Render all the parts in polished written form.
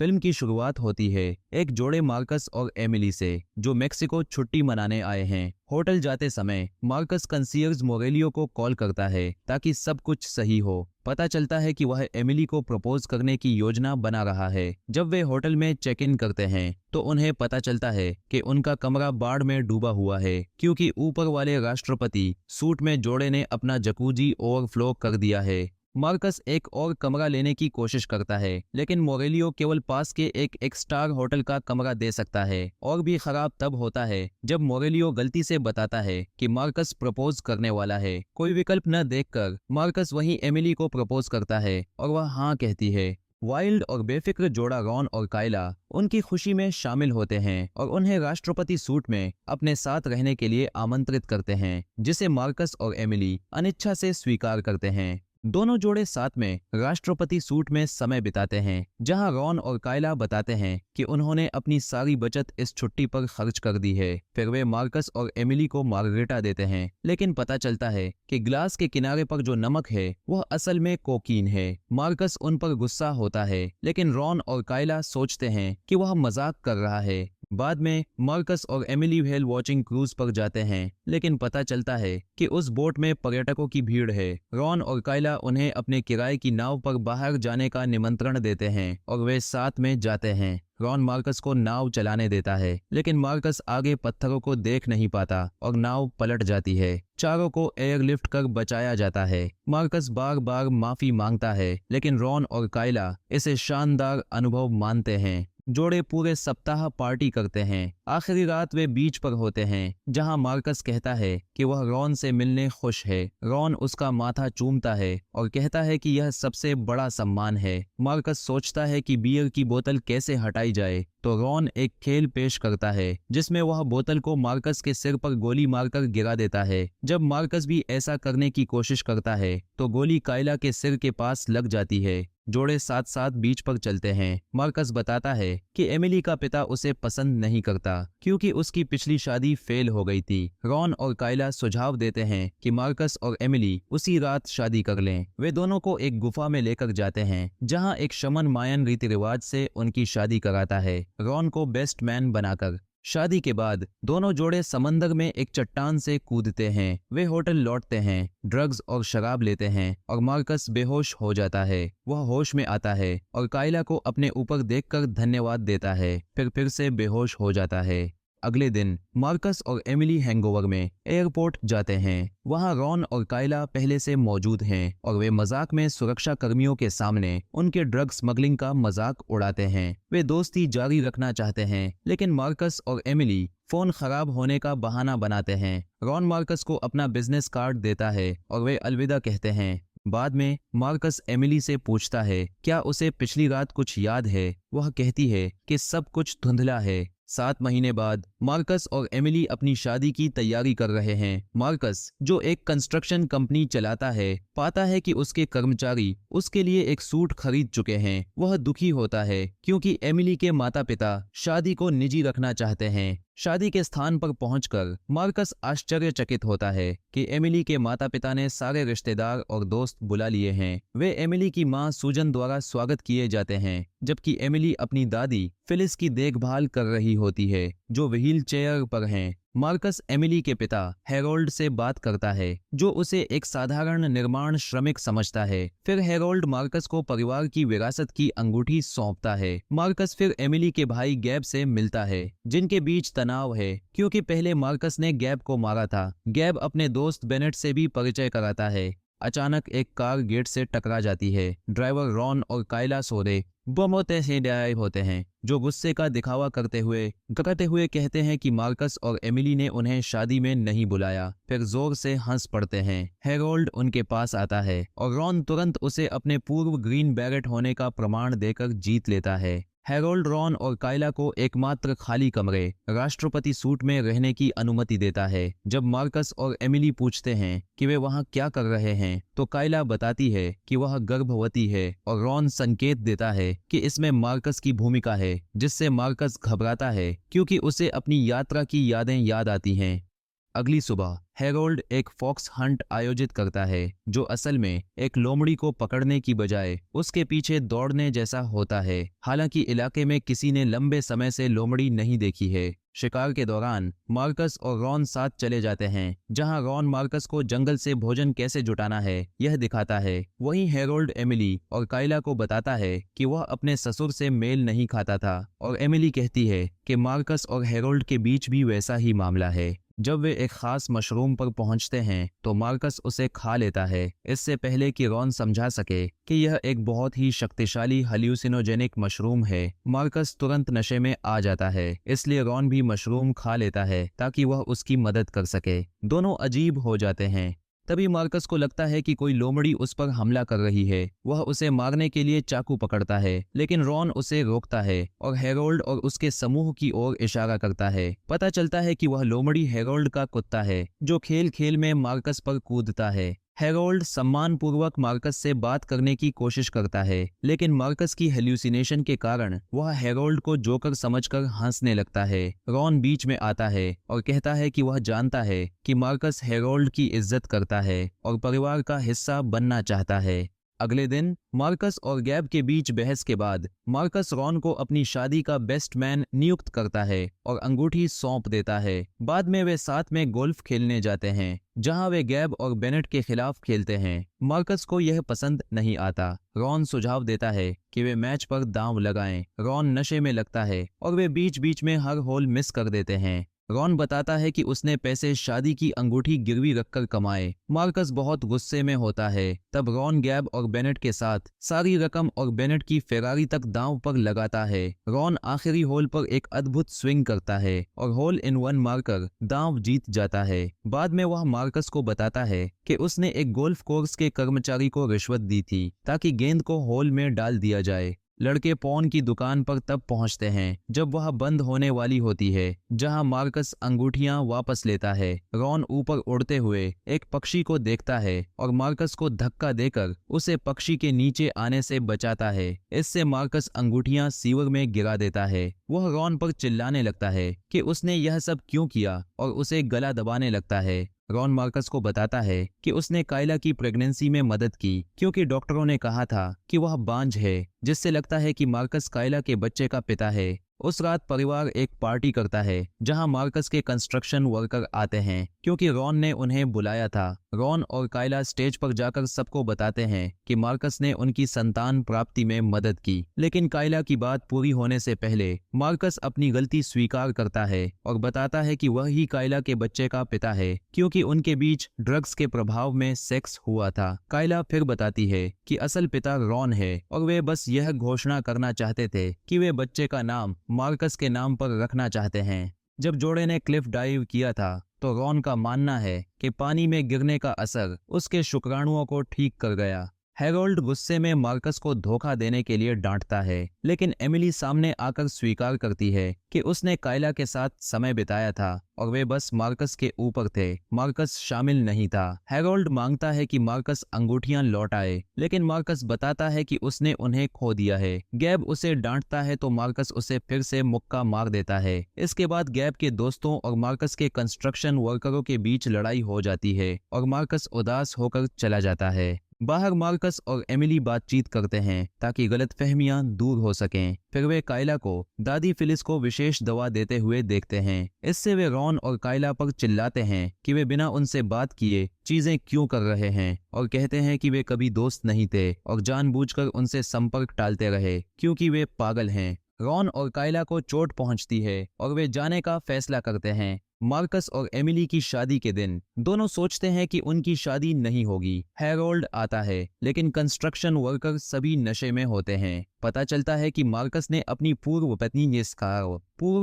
Film की शुरुआत होती है एक जोड़े मार्कस और एमिली से जो मेक्सिको छुट्टी मनाने आए हैं। होटल जाते समय मार्कस कंसीयर्ज मोरेलियो को कॉल करता है ताकि सब कुछ सही हो। पता चलता है कि वह एमिली को प्रपोज करने की योजना बना रहा है। जब वे होटल में चेक इन करते हैं तो उन्हें पता चलता है कि उनका कमरा बाढ़ में डूबा हुआ है क्योंकि ऊपर वाले राष्ट्रपति सूट में जोड़े ने अपना जकूजी ओवरफ्लो कर दिया है। मार्कस एक और कमरा लेने की कोशिश करता है लेकिन मोरेलियो केवल पास के एक स्टार होटल का कमरा दे सकता है। और भी खराब तब होता है जब मोरेलियो गलती से बताता है कि मार्कस प्रपोज करने वाला है। कोई विकल्प न देखकर मार्कस वहीं एमिली को प्रपोज करता है और वह हाँ कहती है। वाइल्ड और बेफिक्र जोड़ा रॉन और काइला उनकी खुशी में शामिल होते हैं और उन्हें राष्ट्रपति सूट में अपने साथ रहने के लिए आमंत्रित करते हैं, जिसे मार्कस और एमिली अनिच्छा से स्वीकार करते हैं। दोनों जोड़े साथ में राष्ट्रपति सूट में समय बिताते हैं, जहां रॉन और काइला बताते हैं कि उन्होंने अपनी सारी बचत इस छुट्टी पर खर्च कर दी है। फिर वे मार्कस और एमिली को मार्गरेटा देते हैं, लेकिन पता चलता है कि ग्लास के किनारे पर जो नमक है वह असल में कोकीन है। मार्कस उन पर गुस्सा होता है, लेकिन रॉन और काइला सोचते हैं कि वह मजाक कर रहा है। बाद में मार्कस और एमिली व्हेल वॉचिंग क्रूज पर जाते हैं, लेकिन पता चलता है कि उस बोट में पर्यटकों की भीड़ है। रॉन और काइला उन्हें अपने किराए की नाव पर बाहर जाने का निमंत्रण देते हैं और वे साथ में जाते हैं। रॉन मार्कस को नाव चलाने देता है, लेकिन मार्कस आगे पत्थरों को देख नहीं पाता और नाव पलट जाती है। चारों को एयरलिफ्ट कर बचाया जाता है। मार्कस बार बार माफी मांगता है, लेकिन रॉन और काइला इसे शानदार अनुभव मानते हैं। जोड़े पूरे सप्ताह पार्टी करते हैं। आखिरी रात वे बीच पर होते हैं, जहां मार्कस कहता है कि वह रॉन से मिलने खुश है। रॉन उसका माथा चूमता है और कहता है कि यह सबसे बड़ा सम्मान है। मार्कस सोचता है कि बियर की बोतल कैसे हटाई जाए, तो रॉन एक खेल पेश करता है जिसमें वह बोतल को मार्कस के सिर पर गोली मारकर गिरा देता है। जब मार्कस भी ऐसा करने की कोशिश करता है तो गोली काइला के सिर के पास लग जाती है। जोड़े साथ साथ बीच पर चलते हैं। मार्कस बताता है कि एमिली का पिता उसे पसंद नहीं करता क्योंकि उसकी पिछली शादी फेल हो गई थी। रॉन और काइला सुझाव देते हैं कि मार्कस और एमिली उसी रात शादी कर लें। वे दोनों को एक गुफा में लेकर जाते हैं, जहां एक शमन मायन रीति रिवाज से उनकी शादी कराता है, रॉन को बेस्ट मैन बनाकर। शादी के बाद दोनों जोड़े समंदर में एक चट्टान से कूदते हैं। वे होटल लौटते हैं, ड्रग्स और शराब लेते हैं और मार्कस बेहोश हो जाता है। वह होश में आता है और काइला को अपने ऊपर देखकर धन्यवाद देता है, फिर से बेहोश हो जाता है। अगले दिन मार्कस और एमिली हैंगओवर में एयरपोर्ट जाते हैं। वहां रॉन और काइला पहले से मौजूद हैं और वे मजाक में सुरक्षा कर्मियों के सामने उनके ड्रग स्मगलिंग का मजाक उड़ाते हैं। वे दोस्ती जारी रखना चाहते हैं, लेकिन मार्कस और एमिली फोन खराब होने का बहाना बनाते हैं। रॉन मार्कस को अपना बिजनेस कार्ड देता है और वे अलविदा कहते हैं। बाद में मार्कस एमिली से पूछता है क्या उसे पिछली रात कुछ याद है। वह कहती है कि सब कुछ धुंधला है। 7 महीने बाद मार्कस और एमिली अपनी शादी की तैयारी कर रहे हैं। मार्कस, जो एक कंस्ट्रक्शन कंपनी चलाता है, पाता है कि उसके कर्मचारी उसके लिए एक सूट खरीद चुके हैं। वह दुखी होता है क्योंकि एमिली के माता पिता शादी को निजी रखना चाहते हैं। शादी के स्थान पर पहुंचकर मार्कस आश्चर्यचकित होता है कि एमिली के माता पिता ने सारे रिश्तेदार और दोस्त बुला लिए हैं। वे एमिली की मां सूजन द्वारा स्वागत किए जाते हैं, जबकि एमिली अपनी दादी फिलिस की देखभाल कर रही होती है, जो व्हील चेयर पर हैं। मार्कस एमिली के पिता हेरोल्ड से बात करता है, जो उसे एक साधारण निर्माण श्रमिक समझता है। फिर हेरोल्ड मार्कस को परिवार की विरासत की अंगूठी सौंपता है। मार्कस फिर एमिली के भाई गैब से मिलता है, जिनके बीच तनाव है क्योंकि पहले मार्कस ने गैब को मारा था। गैब अपने दोस्त बेनेट से भी परिचय कराता है। अचानक एक कार गेट से टकरा जाती है। ड्राइवर रॉन और काइला सोरे बमोते से गायब होते हैं, जो गुस्से का दिखावा करते हुए कहते हैं कि मार्कस और एमिली ने उन्हें शादी में नहीं बुलाया। फिर जोर से हंस पड़ते हैं। हेरोल्ड उनके पास आता है और रॉन तुरंत उसे अपने पूर्व ग्रीन बैरेट होने का प्रमाण देकर जीत लेता है। हेरोल्ड रॉन और काइला को एकमात्र खाली कमरे राष्ट्रपति सूट में रहने की अनुमति देता है। जब मार्कस और एमिली पूछते हैं कि वे वहां क्या कर रहे हैं, तो काइला बताती है कि वह गर्भवती है और रॉन संकेत देता है कि इसमें मार्कस की भूमिका है, जिससे मार्कस घबराता है क्योंकि उसे अपनी यात्रा की यादें याद आती हैं। अगली सुबह हेरोल्ड एक फॉक्स हंट आयोजित करता है जो असल में एक लोमड़ी को पकड़ने की बजाय उसके पीछे दौड़ने जैसा होता है। हालांकि इलाके में किसी ने लंबे समय से लोमड़ी नहीं देखी है। शिकार के दौरान मार्कस और रॉन साथ चले जाते हैं, जहां रॉन मार्कस को जंगल से भोजन कैसे जुटाना है यह दिखाता है। वहीं हेरोल्ड एमिली और काइला को बताता है कि वह अपने ससुर से मेल नहीं खाता था, और एमिली कहती है कि मार्कस और हेरोल्ड के बीच भी वैसा ही मामला है। जब वे एक खास मशरूम पर पहुंचते हैं तो मार्कस उसे खा लेता है, इससे पहले कि रॉन समझा सके कि यह एक बहुत ही शक्तिशाली हल्यूसिनोजेनिक मशरूम है। मार्कस तुरंत नशे में आ जाता है, इसलिए रॉन भी मशरूम खा लेता है ताकि वह उसकी मदद कर सके। दोनों अजीब हो जाते हैं। तभी मार्कस को लगता है कि कोई लोमड़ी उस पर हमला कर रही है। वह उसे मारने के लिए चाकू पकड़ता है, लेकिन रॉन उसे रोकता है और हेरोल्ड और उसके समूह की ओर इशारा करता है। पता चलता है कि वह लोमड़ी हेरोल्ड का कुत्ता है जो खेल खेल में मार्कस पर कूदता है। हेरोल्ड सम्मानपूर्वक मार्कस से बात करने की कोशिश करता है, लेकिन मार्कस की हेल्यूसिनेशन के कारण वह हेरोल्ड को जोकर समझकर हंसने लगता है। रॉन बीच में आता है और कहता है कि वह जानता है कि मार्कस हेरोल्ड की इज्जत करता है और परिवार का हिस्सा बनना चाहता है। अगले दिन मार्कस और गैब के बीच बहस के बाद मार्कस रॉन को अपनी शादी का बेस्ट मैन नियुक्त करता है और अंगूठी सौंप देता है। बाद में वे साथ में गोल्फ खेलने जाते हैं, जहां वे गैब और बेनेट के खिलाफ खेलते हैं। मार्कस को यह पसंद नहीं आता। रॉन सुझाव देता है कि वे मैच पर दांव लगाएं। रॉन नशे में लगता है और वे बीच बीच में हर होल मिस कर देते हैं। रॉन बताता है कि उसने पैसे शादी की अंगूठी गिरवी रखकर कमाए। मार्कस बहुत गुस्से में होता है। तब रॉन गैब और बेनेट के साथ सारी रकम और बेनेट की फेरारी तक दांव पर लगाता है। रॉन आखिरी होल पर एक अद्भुत स्विंग करता है और होल इन वन मारकर दांव जीत जाता है। बाद में वह मार्कस को बताता है कि उसने एक गोल्फ कोर्स के कर्मचारी को रिश्वत दी थी ताकि गेंद को होल में डाल दिया जाए। लड़के पॉन की दुकान पर तब पहुंचते हैं जब वह बंद होने वाली होती है, जहां मार्कस अंगूठियां वापस लेता है। रॉन ऊपर उड़ते हुए एक पक्षी को देखता है और मार्कस को धक्का देकर उसे पक्षी के नीचे आने से बचाता है। इससे मार्कस अंगूठियां सीवर में गिरा देता है। वह रॉन पर चिल्लाने लगता है कि उसने यह सब क्यों किया और उसे गला दबाने लगता है। रॉन मार्कस को बताता है कि उसने काइला की प्रेगनेंसी में मदद की क्योंकि डॉक्टरों ने कहा था कि वह बांझ है, जिससे लगता है कि मार्कस काइला के बच्चे का पिता है। उस रात परिवार एक पार्टी करता है जहां मार्कस के कंस्ट्रक्शन वर्कर आते हैं क्योंकि रॉन ने उन्हें बुलाया था। रॉन और काइला स्टेज पर जाकर सबको बताते हैं कि मार्कस ने उनकी संतान प्राप्ति में मदद की, लेकिन काइला की बात पूरी होने से पहले मार्कस अपनी गलती स्वीकार करता है और बताता है कि वह ही काइला के बच्चे का पिता है क्योंकि उनके बीच ड्रग्स के प्रभाव में सेक्स हुआ था। काइला फिर बताती है कि असल पिता रॉन है और वे बस यह घोषणा करना चाहते थे कि वे बच्चे का नाम मार्कस के नाम पर रखना चाहते हैं। जब जोड़े ने क्लिफ डाइव किया था तो रॉन का मानना है कि पानी में गिरने का असर उसके शुक्राणुओं को ठीक कर गया। हेरोल्ड गुस्से में मार्कस को धोखा देने के लिए डांटता है, लेकिन एमिली सामने आकर स्वीकार करती है कि उसने काइला के साथ समय बिताया था और वे बस मार्कस के ऊपर थे। मार्कस शामिल नहीं था। हेरोल्ड मांगता है कि मार्कस अंगूठियां लौटाए, लेकिन मार्कस बताता है कि उसने उन्हें खो दिया है। गैब उसे डांटता है तो मार्कस उसे फिर से मुक्का मार देता है। इसके बाद गैब के दोस्तों और मार्कस के कंस्ट्रक्शन वर्करों के बीच लड़ाई हो जाती है और मार्कस उदास होकर चला जाता है। बाहर मार्कस और एमिली बातचीत करते हैं ताकि गलतफहमियां दूर हो सकें। फिर वे काइला को दादी फिलिस को विशेष दवा देते हुए देखते हैं। इससे वे रॉन और काइला पर चिल्लाते हैं कि वे बिना उनसे बात किए चीजें क्यों कर रहे हैं और कहते हैं कि वे कभी दोस्त नहीं थे और जानबूझकर उनसे संपर्क टालते रहे क्योंकि वे पागल हैं। रॉन और काइला को चोट पहुंचती है और वे जाने का फैसला करते हैं। मार्कस और एमिली की शादी के दिन दोनों सोचते हैं कि उनकी शादी नहीं होगी। हेरोल्ड आता है, लेकिन कंस्ट्रक्शन वर्कर सभी नशे में होते हैं। पता चलता है कि मार्कस ने अपनी पूर्व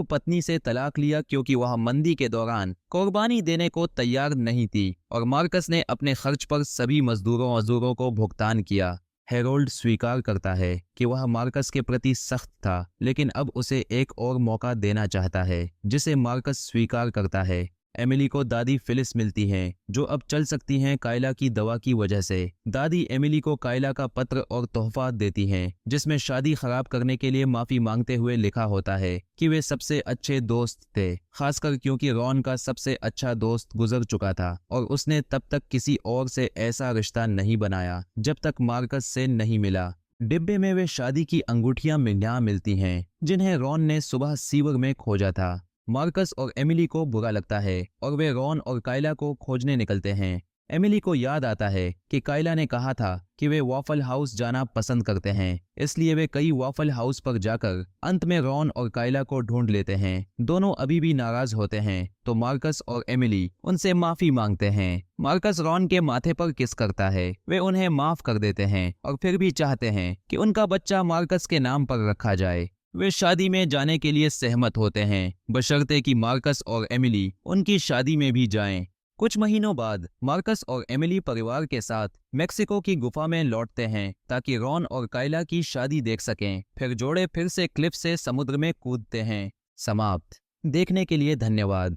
पत्नी से तलाक लिया क्योंकि वह मंदी के दौरान कुर्बानी देने को तैयार नहीं थी और मार्कस ने अपने खर्च पर सभी मजदूरों को भुगतान किया। हेरोल्ड स्वीकार करता है कि वह मार्कस के प्रति सख्त था, लेकिन अब उसे एक और मौका देना चाहता है, जिसे मार्कस स्वीकार करता है। एमिली को दादी फिलिस मिलती हैं, जो अब चल सकती हैं कायला की दवा की वजह से। दादी एमिली को कायला का पत्र और तोहफा देती हैं, जिसमें शादी खराब करने के लिए माफी मांगते हुए लिखा होता है कि वे सबसे अच्छे दोस्त थे, खासकर क्योंकि रॉन का सबसे अच्छा दोस्त गुजर चुका था और उसने तब तक किसी और से ऐसा रिश्ता नहीं बनाया जब तक मार्कस से नहीं मिला। डिब्बे में वे शादी की अंगूठियां मिलती हैं, जिन्हें रॉन ने सुबह सीवर में खोजा था। मार्कस और एमिली को बुरा लगता है और वे रॉन और कायला को खोजने निकलते हैं। एमिली को याद आता है कि कायला ने कहा था कि वे वॉफल हाउस जाना पसंद करते हैं, इसलिए वे कई वॉफल हाउस पर जाकर अंत में रॉन और कायला को ढूंढ लेते हैं। दोनों अभी भी नाराज होते हैं तो मार्कस और एमिली उनसे माफी मांगते हैं। मार्कस रॉन के माथे पर किस करता है, वे उन्हें माफ कर देते हैं और फिर भी चाहते हैं कि उनका बच्चा मार्कस के नाम पर रखा जाए। वे शादी में जाने के लिए सहमत होते हैं, बशर्ते कि मार्कस और एमिली उनकी शादी में भी जाएं। कुछ महीनों बाद मार्कस और एमिली परिवार के साथ मेक्सिको की गुफा में लौटते हैं ताकि रॉन और कायला की शादी देख सकें। फिर जोड़े फिर से क्लिफ से समुद्र में कूदते हैं। समाप्त। देखने के लिए धन्यवाद।